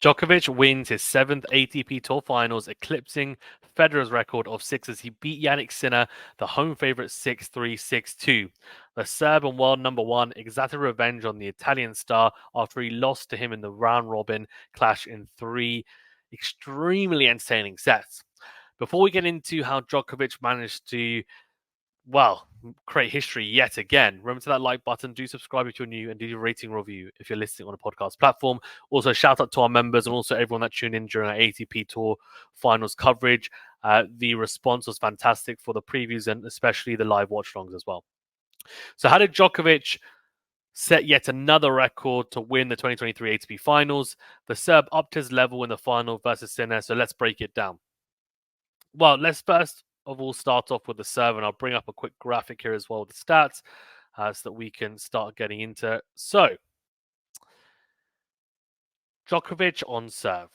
Djokovic wins his 7th ATP Tour Finals, eclipsing Federer's record of 6 as he beat Jannik Sinner, the home favourite 6-3, 6-2. The Serb and world number 1 exacted revenge on the Italian star after he lost to him in the round-robin clash in 3 extremely entertaining sets. Before we get into how Djokovic managed to create history yet again. Remember to that like button. Do subscribe if you're new and do your rating review if you're listening on a podcast platform. Also, shout out to our members and also everyone that tuned in during our ATP Tour Finals coverage. The response was fantastic for the previews and especially the live watch-alongs as well. So how did Djokovic set yet another record to win the 2023 ATP Finals? The Serb upped his level in the final versus Sinner, so let's break it down. Well, let's first of all start off with the serve, and I'll bring up a quick graphic here as well with the stats so that we can start getting into it. So, Djokovic on serve.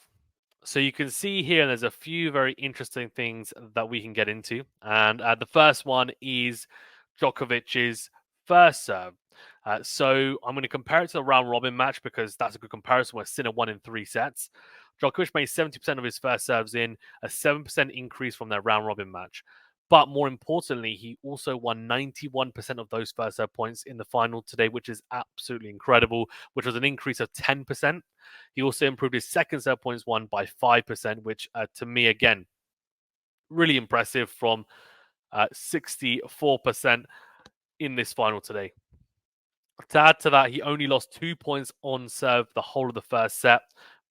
So you can see here there's a few very interesting things that we can get into. And the first one is Djokovic's first serve. So I'm going to compare it to the round robin match because that's a good comparison where Sinner won in 3 sets. Djokovic made 70% of his first serves in, a 7% increase from their round robin match. But more importantly, he also won 91% of those first serve points in the final today, which is absolutely incredible, which was an increase of 10%. He also improved his second serve points won by 5%, which to me, again, really impressive from 64% in this final today. To add to that, he only lost 2 points on serve the whole of the first set,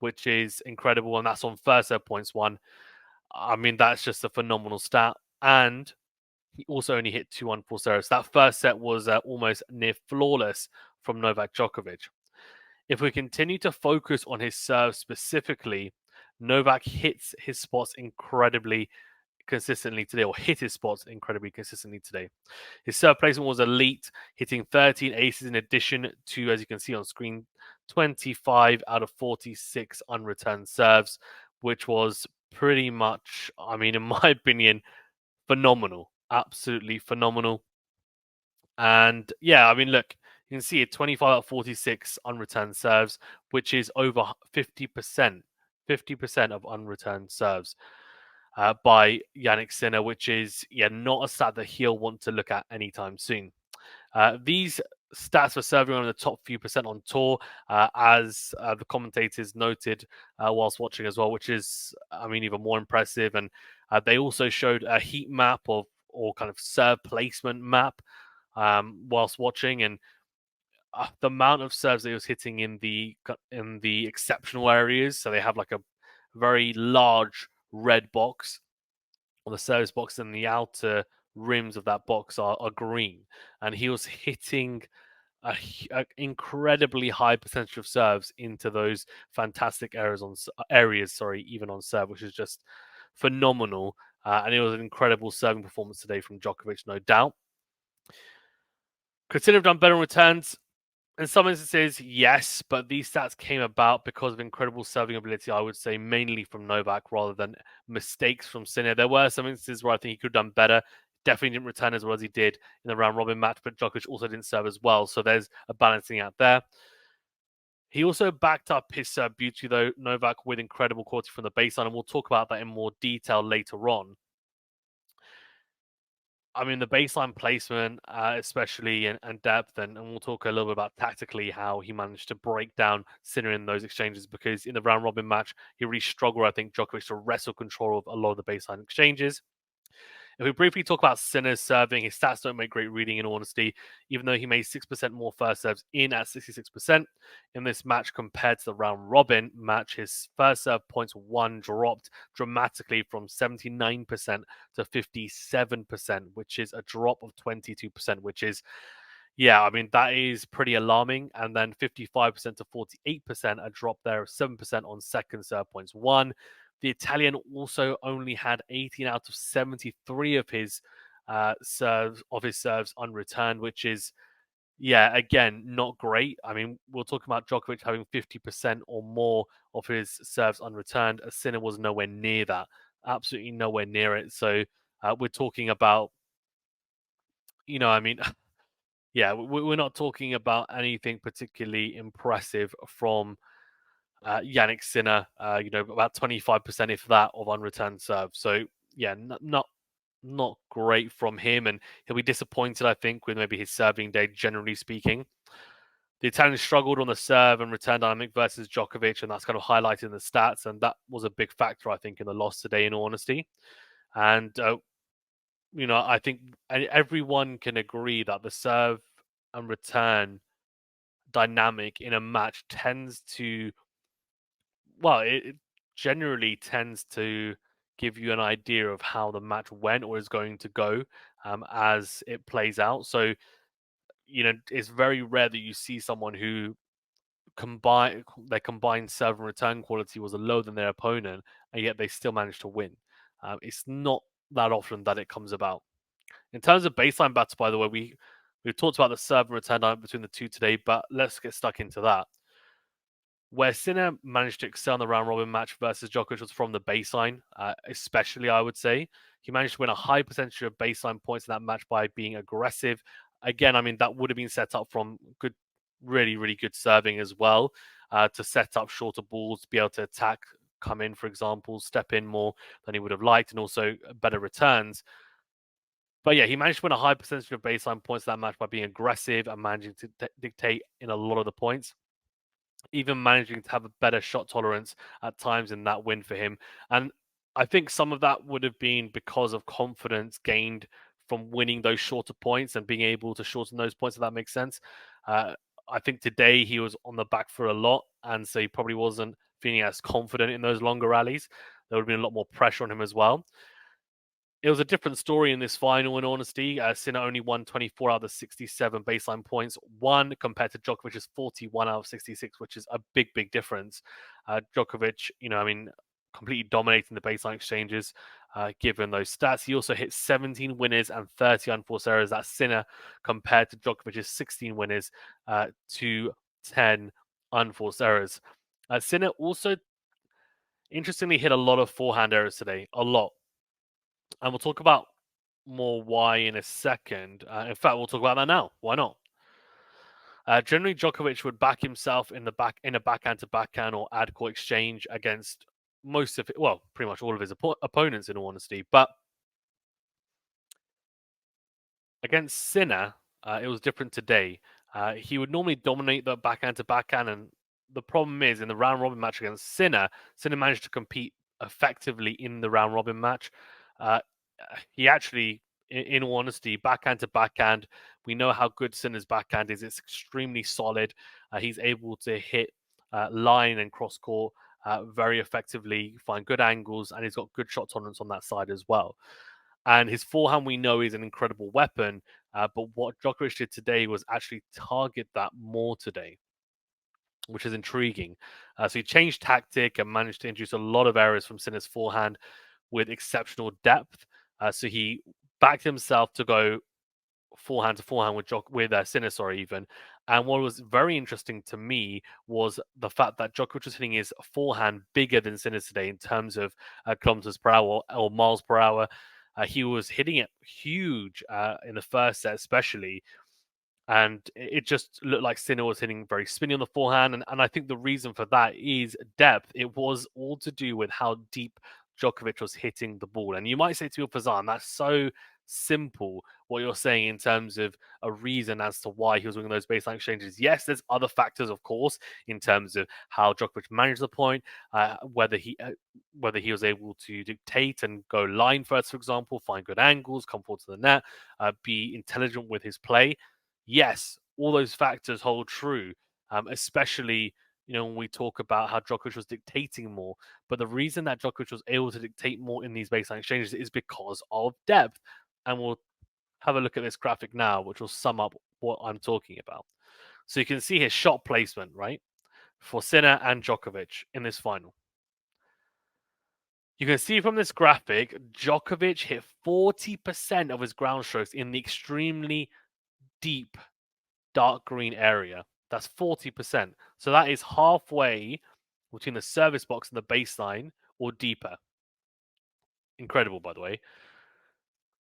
which is incredible. And that's on first serve points won. I mean, that's just a phenomenal stat. And he also only hit 2 unforced errors. That first set was almost near flawless from Novak Djokovic. If we continue to focus on his serve specifically, Novak hits his spots incredibly consistently today, or hit his spots incredibly consistently today. His serve placement was elite, hitting 13 aces in addition to, as you can see on screen, 25 out of 46 unreturned serves, which was pretty much, I mean, in my opinion, phenomenal. Absolutely phenomenal. And yeah, I mean, look, you can see it 25 out of 46 unreturned serves, which is over 50%. 50% of unreturned serves by Jannik Sinner, which is not a stat that he'll want to look at anytime soon. These stats were serving on the top few percent on tour, as the commentators noted whilst watching as well, which is, I mean, even more impressive. And they also showed a heat map or kind of serve placement map whilst watching, and the amount of serves that he was hitting in the exceptional areas. So they have like a very large red box on the service box, and the outer rims of that box are green. And he was hitting an incredibly high percentage of serves into those fantastic areas, even on serve, which is just phenomenal. And it was an incredible serving performance today from Djokovic, no doubt. Could Sinner have done better on returns? In some instances, yes, but these stats came about because of incredible serving ability, I would say, mainly from Novak rather than mistakes from Sinner. There were some instances where I think he could have done better. Definitely didn't return as well as he did in the round-robin match, but Djokovic also didn't serve as well, so there's a balancing out there. He also backed up his serve beauty, though, Novak, with incredible quality from the baseline, and we'll talk about that in more detail later on. I mean, the baseline placement, especially, and depth, and we'll talk a little bit about tactically how he managed to break down Sinner in those exchanges, because in the round robin match, he really struggled, I think, Djokovic to wrestle control of a lot of the baseline exchanges. If we briefly talk about Sinner's serving, his stats don't make great reading, in honesty, even though he made 6% more first serves in at 66% in this match compared to the round robin match. His first serve points won dropped dramatically from 79% to 57%, which is a drop of 22%, which is, I mean, that is pretty alarming. And then 55% to 48%, a drop there of 7% on second serve points won. The Italian also only had 18 out of 73 of his serves unreturned, which is, again, not great. I mean, we'll talk about Djokovic having 50% or more of his serves unreturned. A Sinner was nowhere near that, absolutely nowhere near it. So we're talking about, I mean, we're not talking about anything particularly impressive from Jannik Sinner, about 25%, if that, of unreturned serve. So yeah, not great from him, and he'll be disappointed, I think, with maybe his serving day, generally speaking. The Italian struggled on the serve and return dynamic versus Djokovic, and that's kind of highlighted in the stats, and that was a big factor, I think, in the loss today, in all honesty. And, I think everyone can agree that the serve and return dynamic in a match tends to, well, it generally tends to give you an idea of how the match went or is going to go as it plays out. So, it's very rare that you see someone who their combined serve and return quality was lower than their opponent, and yet they still managed to win. It's not that often that it comes about. In terms of baseline battles, by the way, we've talked about the serve and return between the two today, but let's get stuck into that. Where Sinner managed to excel in the round robin match versus Djokovic was from the baseline, especially, I would say. He managed to win a high percentage of baseline points in that match by being aggressive. Again, I mean, that would have been set up from good, really, really good serving as well, to set up shorter balls, to be able to attack, come in, for example, step in more than he would have liked, and also better returns. But yeah, he managed to win a high percentage of baseline points in that match by being aggressive and managing to dictate in a lot of the points, even managing to have a better shot tolerance at times in that win for him. And I think some of that would have been because of confidence gained from winning those shorter points and being able to shorten those points, if that makes sense. Uh, I think today he was on the back foot a lot, and so he probably wasn't feeling as confident in those longer rallies. There would have been a lot more pressure on him as well. It was a different story in this final, in honesty. Sinner only won 24 out of the 67 baseline points, one compared to Djokovic's 41 out of 66, which is a big, big difference. Djokovic, completely dominating the baseline exchanges, given those stats. He also hit 17 winners and 30 unforced errors. That's Sinner compared to Djokovic's 16 winners to 10 unforced errors. Sinner also, interestingly, hit a lot of forehand errors today, a lot. And we'll talk about more why in a second. In fact, we'll talk about that now. Why not? Generally, Djokovic would back himself in a backhand to backhand or ad court exchange against most of it, well, pretty much all of his opponents, in all honesty. But against Sinner, it was different today. He would normally dominate the backhand to backhand, and the problem is in the round robin match against Sinner, Sinner managed to compete effectively in the round robin match. Uh, he actually, in all honesty, backhand to backhand, we know how good Sinner's backhand is. It's extremely solid. He's able to hit line and cross court very effectively, find good angles, and he's got good shot tolerance on that side as well. And his forehand, we know, is an incredible weapon. But what Djokovic did today was actually target that more today, which is intriguing. So he changed tactic and managed to introduce a lot of errors from Sinner's forehand with exceptional depth. So he backed himself to go forehand to forehand with Sinner, even. And what was very interesting to me was the fact that Djokovic was hitting his forehand bigger than Sinner today in terms of kilometers per hour or miles per hour. He was hitting it huge in the first set, especially. And it just looked like Sinner was hitting very spinny on the forehand. And I think the reason for that is depth. It was all to do with how deep Djokovic was hitting the ball. And you might say to me, Fazan, that's so simple what you're saying in terms of a reason as to why he was winning those baseline exchanges. Yes, there's other factors, of course, in terms of how Djokovic managed the point, whether he was able to dictate and go line first, for example, find good angles, come forward to the net, be intelligent with his play. Yes, all those factors hold true, especially when we talk about how Djokovic was dictating more. But the reason that Djokovic was able to dictate more in these baseline exchanges is because of depth. And we'll have a look at this graphic now, which will sum up what I'm talking about. So you can see his shot placement, right, for Sinner and Djokovic in this final. You can see from this graphic, Djokovic hit 40% of his ground strokes in the extremely deep dark green area. That's 40%. So that is halfway between the service box and the baseline or deeper. Incredible, by the way.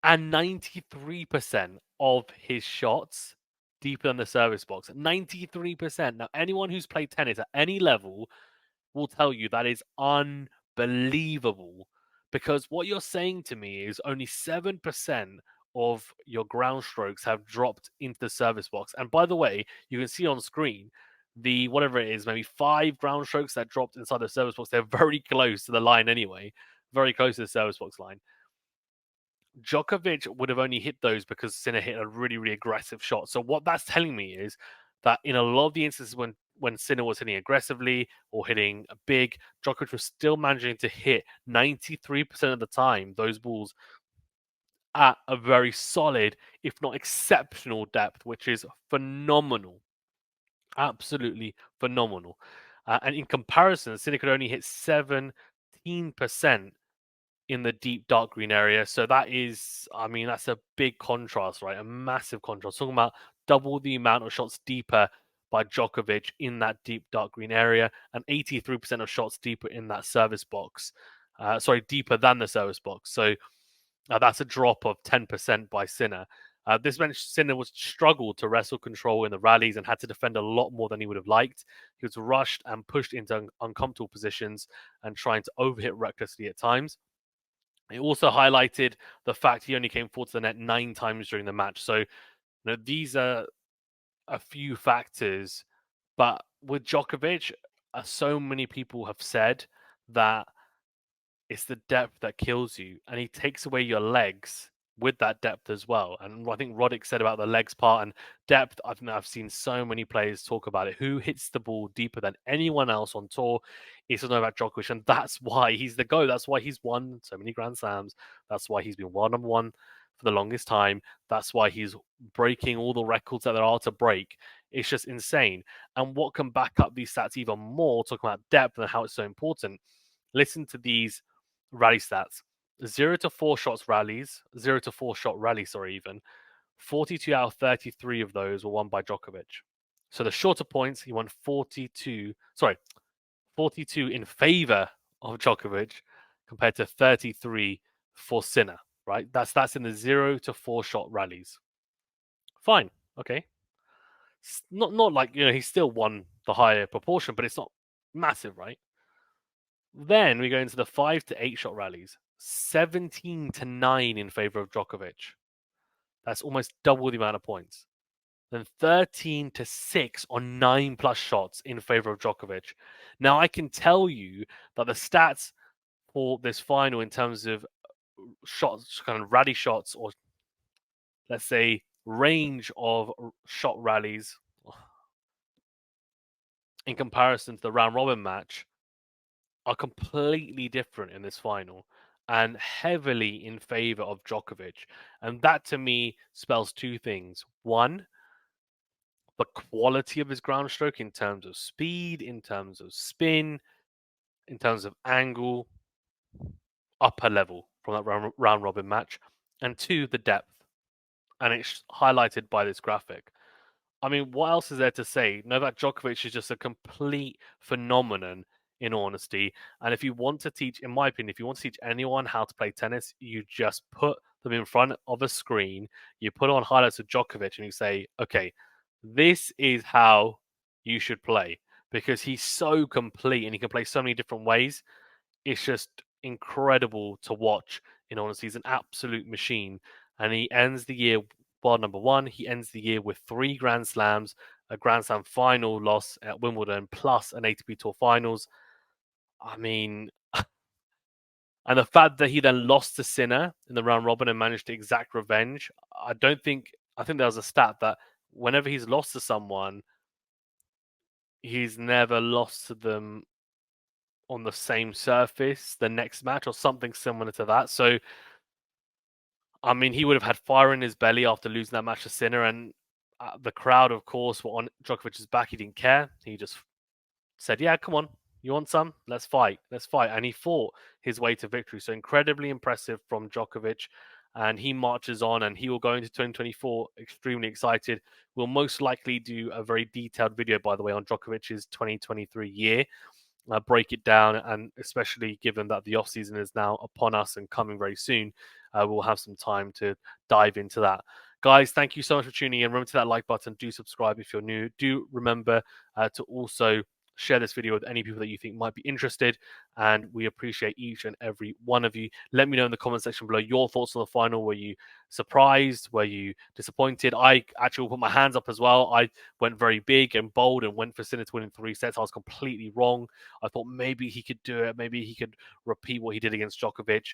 And 93% of his shots deeper than the service box. 93%. Now, anyone who's played tennis at any level will tell you that is unbelievable. Because what you're saying to me is only 7% of your ground strokes have dropped into the service box. And by the way, you can see on screen the whatever it is, maybe 5 ground strokes that dropped inside the service box. They're very close to the line anyway, very close to the service box line. Djokovic would have only hit those because Sinner hit a really, really aggressive shot. So what that's telling me is that in a lot of the instances when Sinner was hitting aggressively or hitting big, Djokovic was still managing to hit 93% of the time those balls at a very solid, if not exceptional depth, which is phenomenal. Absolutely phenomenal. And in comparison, Sinner could only hit 17% in the deep dark green area. So that is, I mean, that's a big contrast, right? A massive contrast. Talking about double the amount of shots deeper by Djokovic in that deep dark green area and 83% of shots deeper in that service box. Deeper than the service box. So that's a drop of 10% by Sinner. This meant Sinner was struggled to wrestle control in the rallies and had to defend a lot more than he would have liked. He was rushed and pushed into uncomfortable positions and trying to overhit recklessly at times. It also highlighted the fact he only came forward to the net 9 times during the match. So, these are a few factors. But with Djokovic, so many people have said that it's the depth that kills you, and he takes away your legs with that depth as well. And I think Roddick said about the legs part and depth. I've seen so many players talk about it. Who hits the ball deeper than anyone else on tour? It's Novak Djokovic, and that's why he's the GOAT. That's why he's won so many Grand Slams. That's why he's been world number one for the longest time. That's why he's breaking all the records that there are to break. It's just insane. And what can back up these stats even more, talking about depth and how it's so important. Listen to these rally stats: 0 to 4 shots rallies, 0 to 4 shot rally, even 42 out of 33 of those were won by Djokovic. So the shorter points, he won 42 in favor of Djokovic compared to 33 for Sinner, right? That's in the 0 to 4 shot rallies. Fine, okay. Not like, he still won the higher proportion, but it's not massive, right? Then we go into the 5 to 8 shot rallies. 17 to 9 in favor of Djokovic. That's almost double the amount of points. Then 13 to 6 on 9+ shots in favor of Djokovic. Now I can tell you that the stats for this final in terms of shots, kind of rally shots, or let's say range of shot rallies in comparison to the round robin match, are completely different in this final and heavily in favor of Djokovic. And that to me spells two things. One, the quality of his ground stroke in terms of speed, in terms of spin, in terms of angle, upper level from that round robin match. And two, the depth. And it's highlighted by this graphic. I mean, what else is there to say? Novak Djokovic is just a complete phenomenon, in honesty. And if you want to teach, in my opinion, if you want to teach anyone how to play tennis, you just put them in front of a screen, you put on highlights of Djokovic, and you say, okay, this is how you should play. Because he's so complete and he can play so many different ways. It's just incredible to watch. In honesty, he's an absolute machine. And he ends the year world number one. He ends the year with 3 Grand Slams, a Grand Slam final loss at Wimbledon, plus an ATP Tour Finals. I mean, and the fact that he then lost to Sinner in the round robin and managed to exact revenge, I think there was a stat that whenever he's lost to someone, he's never lost to them on the same surface the next match or something similar to that. So, I mean, he would have had fire in his belly after losing that match to Sinner, and the crowd, of course, were on Djokovic's back. He didn't care. He just said, "Yeah, come on, you want some? Let's fight, and he fought his way to victory. So incredibly impressive from Djokovic, and he marches on, and he will go into 2024 extremely excited. We'll most likely do a very detailed video, by the way, on Djokovic's 2023 year. Break it down, and especially given that the off season is now upon us and coming very soon, we'll have some time to dive into that. Guys, thank you so much for tuning in. Remember to that like button. Do subscribe if you're new. Do remember to also share this video with any people that you think might be interested, and we appreciate each and every one of you. Let me know in the comment section below your thoughts on the final. Were you surprised? Were you disappointed? I actually put my hands up as well. I went very big and bold and went for Sinner to win in 3 sets. I was completely wrong. I thought maybe he could do it. Maybe he could repeat what he did against Djokovic.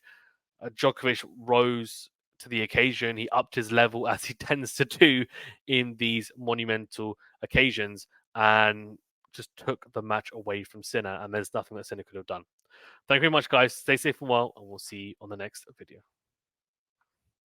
Djokovic rose to the occasion. He upped his level as he tends to do in these monumental occasions, and just took the match away from Sinner. And there's nothing that Sinner could have done. Thank you very much, guys. Stay safe and well, and we'll see you on the next video.